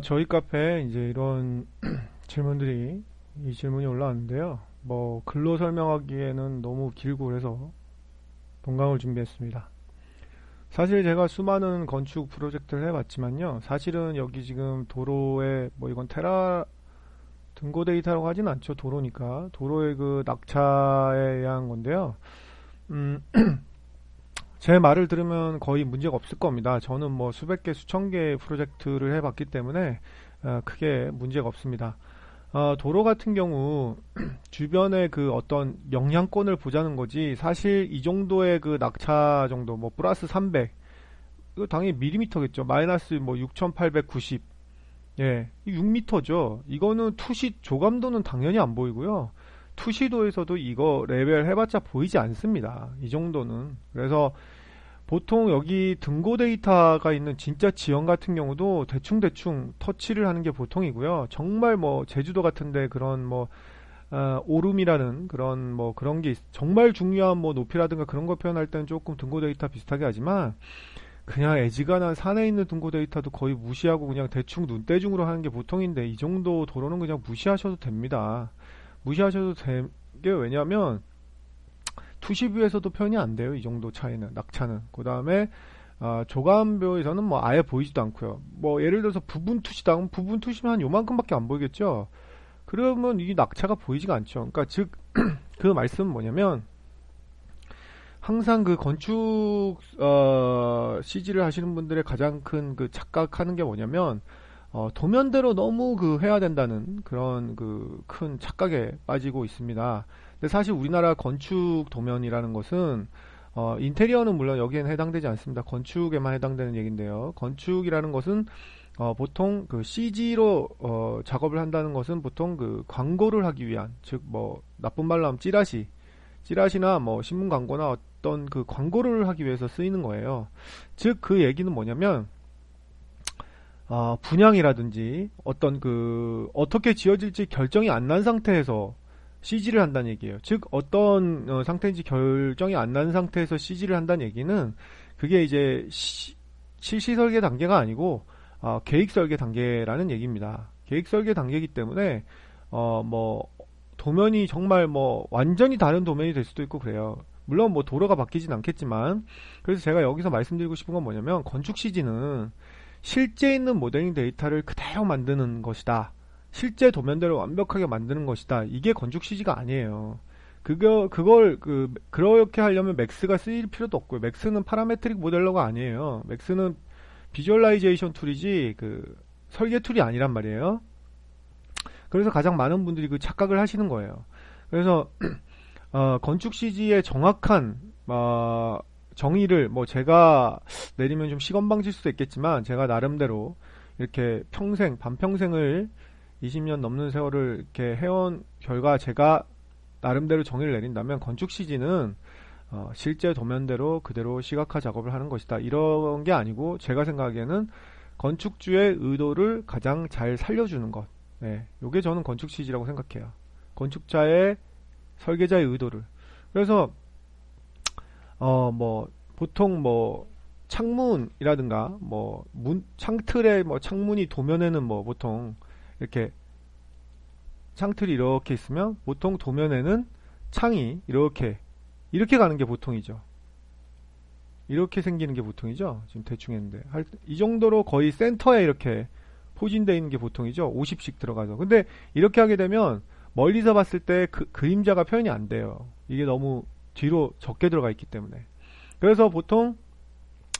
저희 카페에 이제 이런 이 질문이 올라왔는데요. 뭐, 글로 설명하기에는 너무 길고 그래서 본강을 준비했습니다. 사실 제가 수많은 건축 프로젝트를 해봤지만요. 사실은 여기 지금 도로에, 뭐 이건 테라 등고 데이터라고 하진 않죠. 도로니까. 도로의 그 낙차에 의한 건데요. 음, 제 말을 들으면 거의 문제가 없을 겁니다. 저는 뭐 수백 개, 수천 개의 프로젝트를 해봤기 때문에 크게 문제가 없습니다. 도로 같은 경우 주변의 그 어떤 영향권을 보자는 거지 사실 이 정도의 그 낙차 정도 뭐 플러스 300 이거 당연히 밀리미터겠죠. 마이너스 뭐 6890 예, 6미터죠. 이거는 투시 조감도는 당연히 안 보이고요. 투시도에서도 이거 레벨 해봤자 보이지 않습니다. 이 정도는. 그래서 보통 여기 등고 데이터가 있는 진짜 지형 같은 경우도 대충대충 터치를 하는 게 보통이고요. 정말 뭐 제주도 같은데 그런 뭐 오름이라는 그런 뭐 그런 게 정말 중요한 뭐 높이라든가 그런 거 표현할 때는 조금 등고 데이터 비슷하게 하지만 그냥 애지간한 산에 있는 등고 데이터도 거의 무시하고 그냥 대충 눈대중으로 하는 게 보통인데 이 정도 도로는 그냥 무시하셔도 됩니다. 무시하셔도 되게 왜냐면 투시뷰에서도 표현이 안 돼요. 이 정도 차이는 낙차는. 그 다음에 조감뷰에서는 뭐 아예 보이지도 않고요. 뭐 예를 들어서 부분 투시다. 부분 투시면 한 요만큼밖에 안 보이겠죠. 그러면 이 낙차가 보이지가 않죠. 그러니까 즉 그 말씀은 뭐냐면 항상 그 건축 CG를 하시는 분들의 가장 큰 그 착각하는 게 뭐냐면 도면대로 너무 그 해야 된다는 그런 그 큰 착각에 빠지고 있습니다. 근데 사실 우리나라 건축 도면이라는 것은 인테리어는 물론 여기에는 해당되지 않습니다. 건축에만 해당되는 얘기인데요. 건축이라는 것은 보통 그 CG로 작업을 한다는 것은 보통 그 광고를 하기 위한 즉 뭐 나쁜 말로 하면 찌라시나 뭐 신문 광고나 어떤 그 광고를 하기 위해서 쓰이는 거예요. 즉 그 얘기는 뭐냐면 분양이라든지 어떤 그 어떻게 지어질지 결정이 안 난 상태에서 CG를 한다는 얘기예요. 즉 어떤 상태인지 결정이 안 난 상태에서 CG를 한다는 얘기는 그게 이제 실시 설계 단계가 아니고 계획 설계 단계라는 얘기입니다. 계획 설계 단계이기 때문에 뭐 도면이 정말 뭐 완전히 다른 도면이 될 수도 있고 그래요. 물론 뭐 도로가 바뀌진 않겠지만 그래서 제가 여기서 말씀드리고 싶은 건 뭐냐면 건축 CG는 실제 있는 모델링 데이터를 그대로 만드는 것이다. 실제 도면대로 완벽하게 만드는 것이다. 이게 건축 CG가 아니에요. 그렇게 하려면 맥스가 쓰일 필요도 없고요. 맥스는 파라메트릭 모델러가 아니에요. 맥스는 비주얼라이제이션 툴이지, 설계 툴이 아니란 말이에요. 그래서 가장 많은 분들이 그 착각을 하시는 거예요. 그래서, 건축 CG의 정확한, 정의를 뭐 제가 내리면 좀 시건방질 수도 있겠지만 제가 나름대로 이렇게 반평생을 20년 넘는 세월을 이렇게 해온 결과 제가 나름대로 정의를 내린다면 건축 CG는 실제 도면대로 그대로 시각화 작업을 하는 것이다. 이런 게 아니고 제가 생각하기에는 건축주의 의도를 가장 잘 살려주는 것. 네, 요게 저는 건축 CG라고 생각해요. 건축자의 설계자의 의도를. 그래서 뭐 보통 뭐 창문이라든가 뭐 창틀에 뭐 창문이 도면에는 뭐 보통 이렇게 창틀이 이렇게 있으면 보통 도면에는 창이 이렇게 가는 게 보통이죠. 이렇게 생기는 게 보통이죠. 지금 대충 했는데 이 정도로 거의 센터에 이렇게 포진되어 있는 게 보통이죠. 50씩 들어가서. 근데 이렇게 하게 되면 멀리서 봤을 때 그림자가 표현이 안 돼요. 이게 너무 뒤로 적게 들어가 있기 때문에. 그래서 보통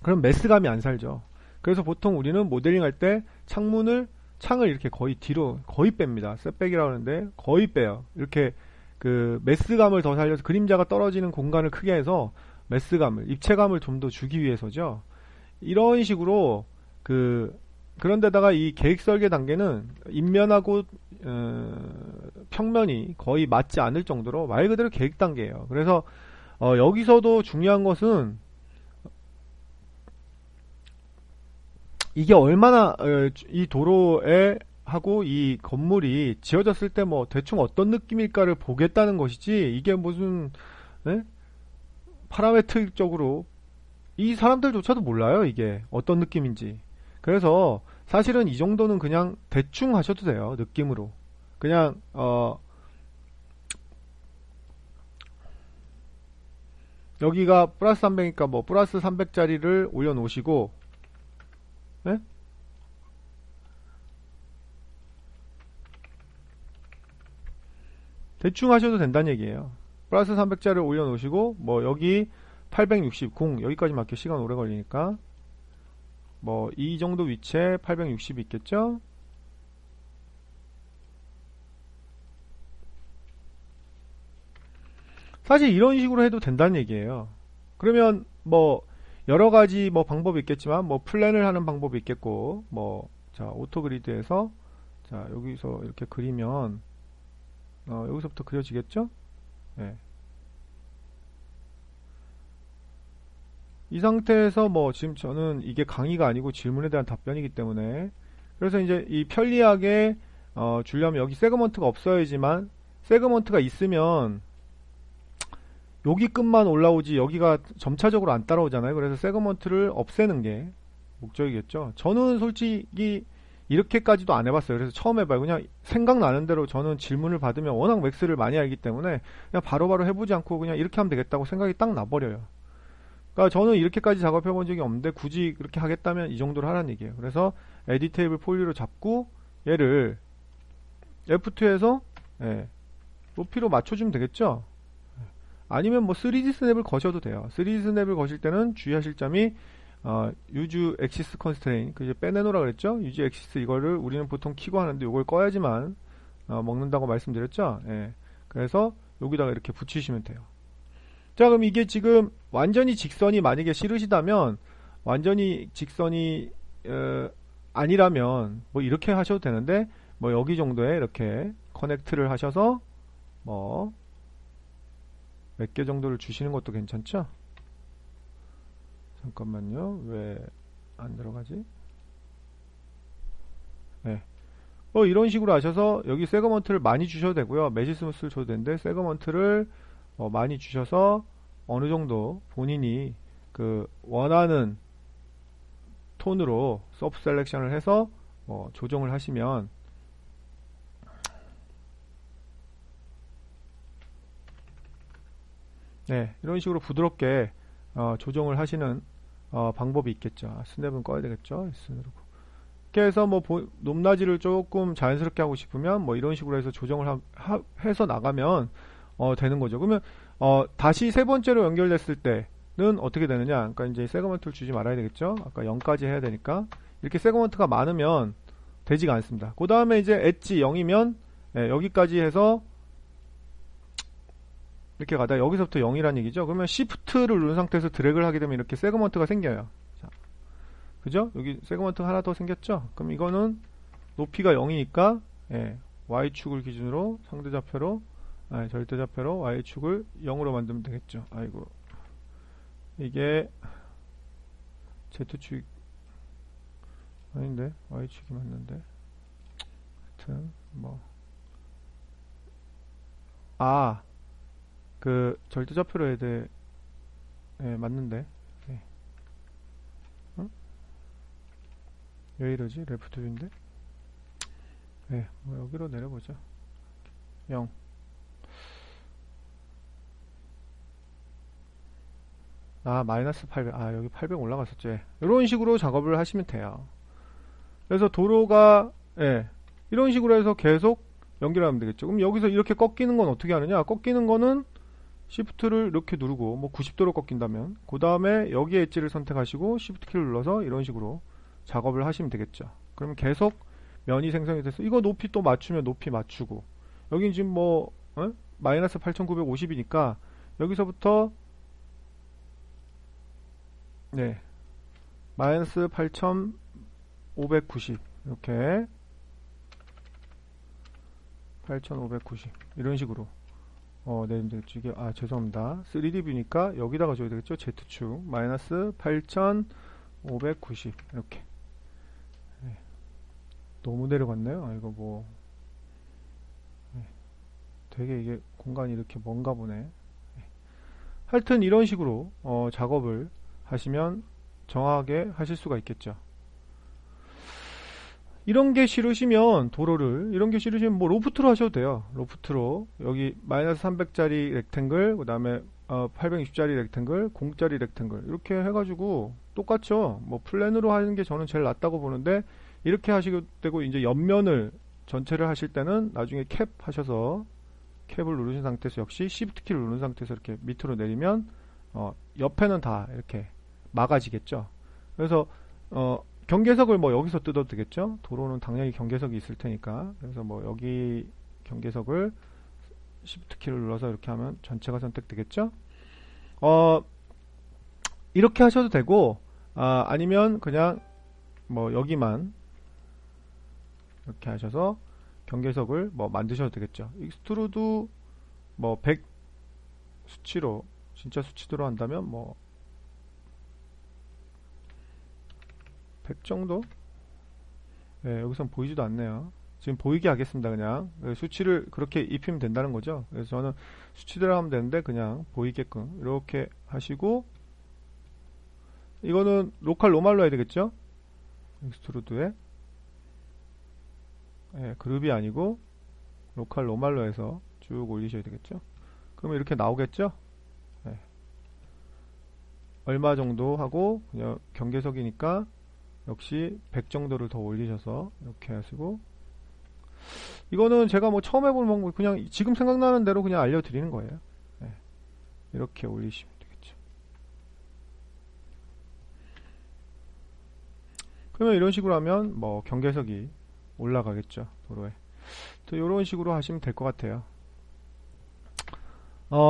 그럼 메스감이 안 살죠. 그래서 보통 우리는 모델링 할 때 창을 이렇게 거의 뒤로 거의 뺍니다. 셋백이라고 하는데 거의 빼요. 이렇게 그 메스감을 더 살려서 그림자가 떨어지는 공간을 크게 해서 입체감을 좀 더 주기 위해서죠. 이런 식으로 그런데다가 이 계획 설계 단계는 인면하고 평면이 거의 맞지 않을 정도로 말 그대로 계획 단계예요. 그래서 여기서도 중요한 것은 이게 얼마나 이 도로에 하고 이 건물이 지어졌을 때 뭐 대충 어떤 느낌일까를 보겠다는 것이지 이게 무슨 네? 파라메트릭적으로 이 사람들조차도 몰라요 이게 어떤 느낌인지. 그래서 사실은 이 정도는 그냥 대충 하셔도 돼요. 느낌으로. 그냥 여기가 플러스 300이니까 뭐 플러스 300짜리를 올려놓으시고, 네? 대충 하셔도 된다는 얘기예요. 플러스 300짜리를 올려놓으시고, 뭐 여기 860, 0 여기까지 맞게 시간 오래 걸리니까 뭐 이 정도 위치에 860이 있겠죠? 사실 이런 식으로 해도 된다는 얘기예요. 그러면 뭐 여러 가지 뭐 방법이 있겠지만 뭐 플랜을 하는 방법이 있겠고, 뭐 자 오토그리드에서 자 여기서 이렇게 그리면 여기서부터 그려지겠죠? 네. 이 상태에서 뭐 지금 저는 이게 강의가 아니고 질문에 대한 답변이기 때문에, 그래서 이제 이 편리하게 주려면 여기 세그먼트가 없어야지만, 세그먼트가 있으면 여기 끝만 올라오지 여기가 점차적으로 안 따라오잖아요. 그래서 세그먼트를 없애는 게 목적이겠죠. 저는 솔직히 이렇게까지도 안 해봤어요. 그래서 처음 해봐요. 그냥 생각나는 대로, 저는 질문을 받으면 워낙 맥스를 많이 알기 때문에 그냥 바로바로 해보지 않고 그냥 이렇게 하면 되겠다고 생각이 딱 나버려요. 그러니까 저는 이렇게까지 작업해 본 적이 없는데 굳이 그렇게 하겠다면 이 정도로 하라는 얘기예요. 그래서 에디 테이블 폴리로 잡고 얘를 F2에서 높이로 맞춰주면 되겠죠. 아니면 뭐 3D 스냅을 거셔도 돼요. 3D 스냅을 거실 때는 주의하실 점이 use axis constraint, 그 이제 빼내놓으라 그랬죠. use axis, 이거를 우리는 보통 키고 하는데 이걸 꺼야지만 먹는다고 말씀드렸죠. 그래서 여기다가 이렇게 붙이시면 돼요. 자, 그럼 이게 지금 완전히 직선이 만약에 싫으시다면, 완전히 직선이 아니라면 뭐 이렇게 하셔도 되는데, 뭐 여기 정도에 이렇게 커넥트를 하셔서 뭐 몇 개 정도를 주시는 것도 괜찮죠? 잠깐만요. 왜 안 들어가지? 네. 뭐 이런 식으로 하셔서 여기 세그먼트를 많이 주셔도 되고요. 메시스무스를 줘도 되는데, 세그먼트를 많이 주셔서 어느 정도 본인이 그 원하는 톤으로 서브 셀렉션을 해서 조정을 하시면, 네, 이런 식으로 부드럽게 조정을 하시는 방법이 있겠죠. 스냅은 꺼야 되겠죠. S 누르고. 이렇게 해서 뭐 높낮이를 조금 자연스럽게 하고 싶으면 뭐 이런 식으로 해서 조정을 해서 나가면 되는 거죠. 그러면 다시 세 번째로 연결됐을 때는 어떻게 되느냐? 그러니까 이제 세그먼트를 주지 말아야 되겠죠. 아까 0까지 해야 되니까 이렇게 세그먼트가 많으면 되지가 않습니다. 그 다음에 이제 엣지 0이면 여기까지 해서 이렇게 가다 여기서부터 0이란 얘기죠. 그러면 Shift를 누른 상태에서 드래그를 하게 되면 이렇게 세그먼트가 생겨요. 자, 그죠? 여기 세그먼트가 하나 더 생겼죠? 그럼 이거는 높이가 0이니까 Y축을 기준으로 상대좌표로 절대좌표로 Y축을 0으로 만들면 되겠죠. 아이고, 이게 Z축 아닌데 Y축이 맞는데, 하여튼 뭐 그 절대좌표로 해야 돼. 맞는데. 응? 왜 이러지? 레프트 뷰인데. 뭐 여기로 내려보자. 0. 마이너스 800. 여기 800 올라갔었지. 이런 식으로 작업을 하시면 돼요. 그래서 도로가 이런 식으로 해서 계속 연결하면 되겠죠. 그럼 여기서 이렇게 꺾이는 건 어떻게 하느냐? 꺾이는 거는 Shift를 이렇게 누르고, 뭐 90도로 꺾인다면 그 다음에 여기 엣지를 선택하시고 Shift 키를 눌러서 이런 식으로 작업을 하시면 되겠죠. 그러면 계속 면이 생성이 돼서 이거 높이 또 맞추면 높이 맞추고, 여기 지금 뭐 마이너스 8950이니까 여기서부터 마이너스 8590 이렇게 8590 이런 식으로 내면 되겠죠. 이게 죄송합니다. 3D 뷰니까 여기다가 줘야 되겠죠. Z축 마이너스 8590 이렇게. 너무 내려갔네요. 이거 뭐 되게 이게 공간이 이렇게 먼가 보네. 하여튼 이런 식으로 작업을 하시면 정확하게 하실 수가 있겠죠. 이런 게 싫으시면 도로를 이런 게 싫으시면 뭐 로프트로 하셔도 돼요. 로프트로 여기 마이너스 300짜리 렉탱글 그 다음에 860짜리 렉탱글 0짜리 렉탱글 이렇게 해가지고 똑같죠. 뭐 플랜으로 하는 게 저는 제일 낫다고 보는데 이렇게 하시게 되고 이제 옆면을 전체를 하실 때는 나중에 캡 하셔서 캡을 누르신 상태에서 역시 Shift 키를 누른 상태에서 이렇게 밑으로 내리면 옆에는 다 이렇게 막아지겠죠. 그래서 경계석을 뭐 여기서 뜯어도 되겠죠. 도로는 당연히 경계석이 있을 테니까. 그래서 뭐 여기 경계석을 Shift 키를 눌러서 이렇게 하면 전체가 선택되겠죠. 이렇게 하셔도 되고 아니면 그냥 뭐 여기만 이렇게 하셔서 경계석을 뭐 만드셔도 되겠죠. 익스트루드 뭐 100 수치로 진짜 수치대로 한다면 뭐 100 정도? 네, 여기선 보이지도 않네요. 지금 보이게 하겠습니다. 그냥 수치를 그렇게 입히면 된다는 거죠. 그래서 저는 수치대로 하면 되는데 그냥 보이게끔 이렇게 하시고 이거는 로컬 노말로 해야 되겠죠. 익스트루드에 그룹이 아니고 로컬 노말로 해서 쭉 올리셔야 되겠죠. 그러면 이렇게 나오겠죠. 얼마 정도 하고 그냥 경계석이니까 역시 100 정도를 더 올리셔서 이렇게 하시고 이거는 제가 뭐 처음 해볼 방법 그냥 지금 생각나는 대로 그냥 알려드리는 거예요. 이렇게 올리시면 되겠죠. 그러면 이런 식으로 하면 뭐 경계석이 올라가겠죠. 도로에. 또 이런 식으로 하시면 될 것 같아요.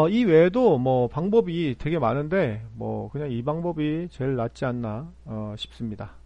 이 외에도 뭐 방법이 되게 많은데 뭐 그냥 이 방법이 제일 낫지 않나 싶습니다.